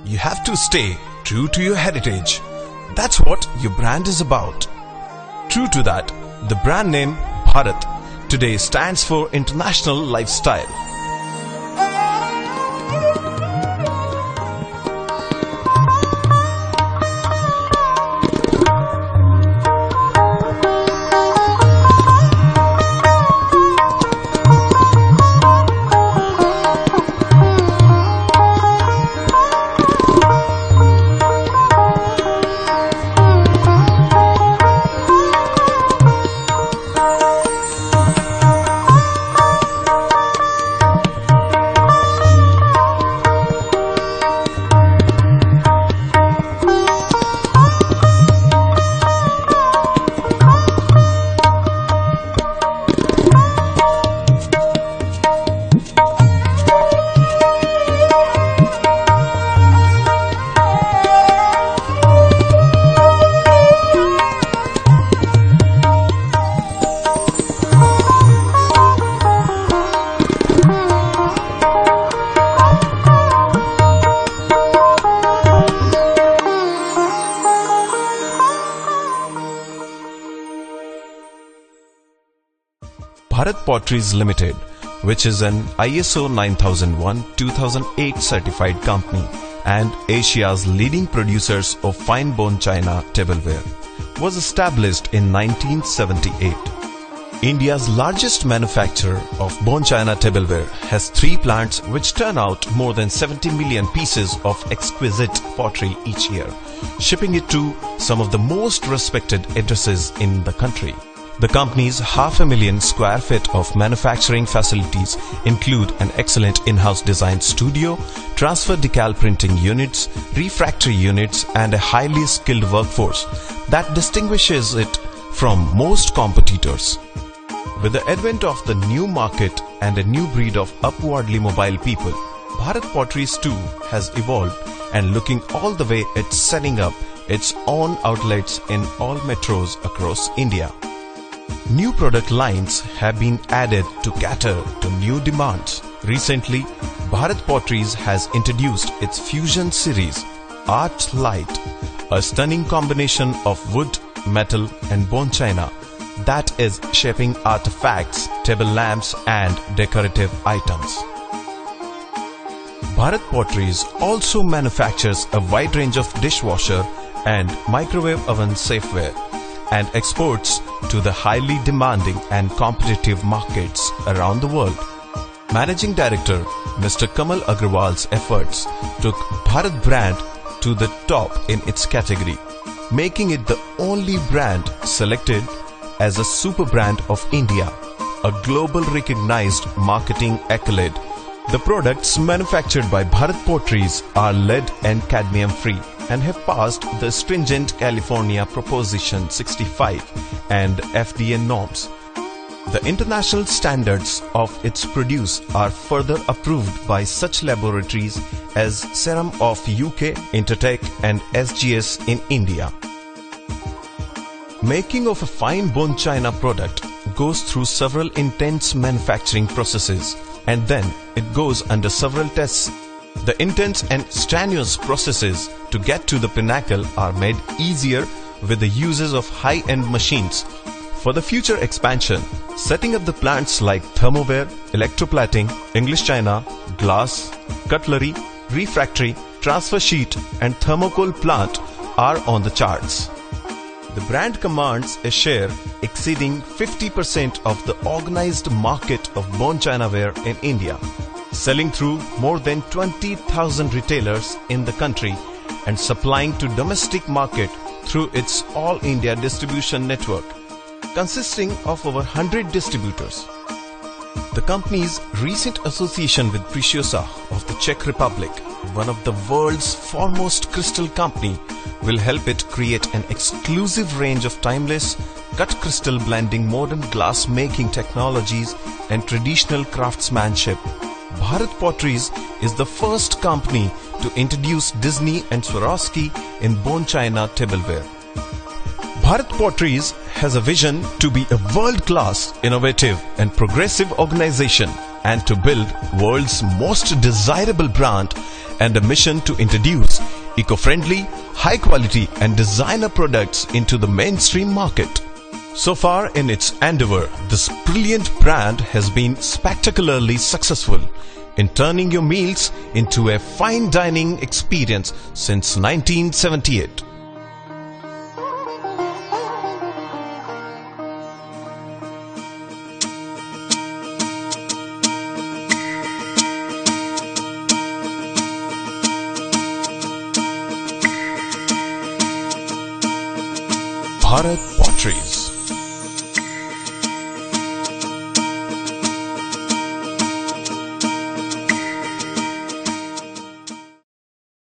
You have to stay true to your heritage. That's what your brand is about. True to that, the brand name Bharat today stands for international lifestyle. Bharat Potteries Limited, which is an ISO 9001-2008 certified company and Asia's leading producers of fine bone china tableware, was established in 1978. India's largest manufacturer of bone china tableware has 3 plants which turn out more than 70 million pieces of exquisite pottery each year, shipping it to some of the most respected addresses in the country. The company's 500,000 square feet of manufacturing facilities include an excellent in-house design studio, transfer decal printing units, refractory units, and a highly skilled workforce that distinguishes it from most competitors. With the advent of the new market and a new breed of upwardly mobile people, Bharat Potteries too has evolved and looking all the way at setting up its own outlets in all metros across India. New product lines have been added to cater to new demands. Recently, Bharat Potteries has introduced its Fusion series, Art Light, a stunning combination of wood, metal and bone china that is shaping artifacts, table lamps and decorative items. Bharat Potteries also manufactures a wide range of dishwasher and microwave oven safeware and exports to the highly demanding and competitive markets around the world. Managing Director Mr. Kamal Agrawal's efforts took Bharat brand to the top in its category, making it the only brand selected as a super brand of India, a global recognized marketing accolade. The products manufactured by Bharat Potteries are lead and cadmium free and have passed the stringent California Proposition 65 and FDA norms. The international standards of its produce are further approved by such laboratories as Serum of UK, Intertech and SGS in India. Making of a fine bone china product goes through several intense manufacturing processes and then it goes under several tests. The intense and strenuous processes to get to the pinnacle are made easier with the uses of high-end machines. For the future expansion, setting up the plants like thermoware, electroplating, English china, glass, cutlery, refractory, transfer sheet and thermocol plant are on the charts. The brand commands a share exceeding 50% of the organized market of bone chinaware in India, selling through more than 20,000 retailers in the country and supplying to domestic market through its All India distribution network, consisting of over 100 distributors. The company's recent association with Preciosa of the Czech Republic, one of the world's foremost crystal company, will help it create an exclusive range of timeless, cut crystal blending modern glass making technologies and traditional craftsmanship. Bharat Potteries is the first company to introduce Disney and Swarovski in bone china tableware. Bharat Potteries has a vision to be a world-class, innovative and progressive organization and to build world's most desirable brand and a mission to introduce eco-friendly, high-quality and designer products into the mainstream market. So far in its endeavor, this brilliant brand has been spectacularly successful in turning your meals into a fine dining experience since 1978. Bharat Potteries.